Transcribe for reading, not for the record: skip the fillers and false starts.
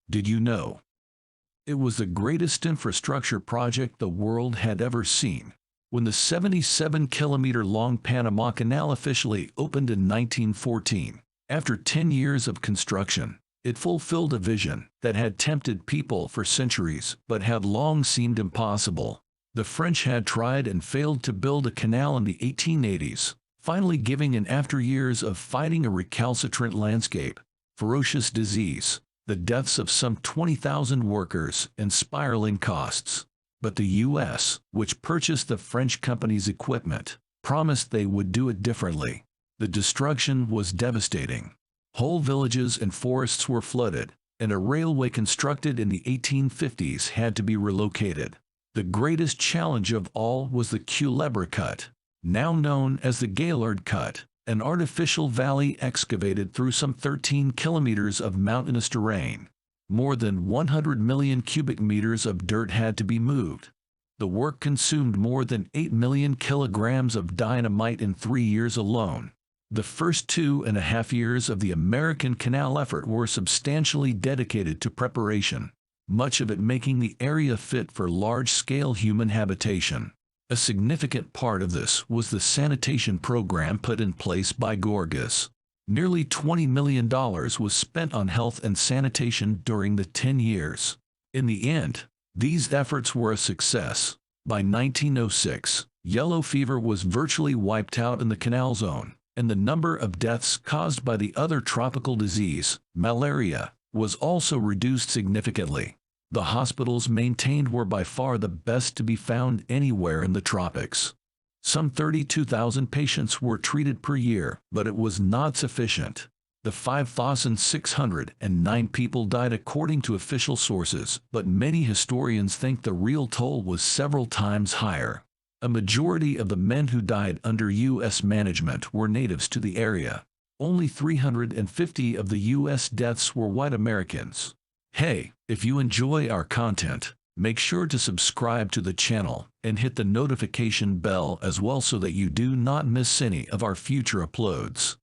Did you know? It was the greatest infrastructure project the world had ever seen. When the 77-kilometer-long Panama Canal officially opened in 1914, after 10 years of construction, it fulfilled a vision that had tempted people for centuries but had long seemed impossible. The French had tried and failed to build a canal in the 1880s, finally giving in after years of fighting a recalcitrant landscape, ferocious disease, the deaths of some 20,000 workers, and spiraling costs. But the U.S., which purchased the French company's equipment, promised they would do it differently. The destruction was devastating. Whole villages and forests were flooded, and a railway constructed in the 1850s had to be relocated. The greatest challenge of all was the Culebra Cut, now known as the Gaillard Cut, an artificial valley excavated through some 13 kilometers of mountainous terrain. More than 100 million cubic meters of dirt had to be moved. The work consumed more than 8 million kilograms of dynamite in 3 years alone. The first 2.5 years of the American canal effort were substantially dedicated to preparation, much of it making the area fit for large-scale human habitation. A significant part of this was the sanitation program put in place by Gorgas. Nearly $20 million was spent on health and sanitation during the 10 years. In the end, these efforts were a success. By 1906, yellow fever was virtually wiped out in the canal zone, and the number of deaths caused by the other tropical disease, malaria, was also reduced significantly. The hospitals maintained were by far the best to be found anywhere in the tropics. Some 32,000 patients were treated per year, but it was not sufficient. The 5,609 people died according to official sources, but many historians think the real toll was several times higher. A majority of the men who died under U.S. management were natives to the area. Only 350 of the U.S. deaths were white Americans. Hey, if you enjoy our content, make sure to subscribe to the channel and hit the notification bell as well so that you do not miss any of our future uploads.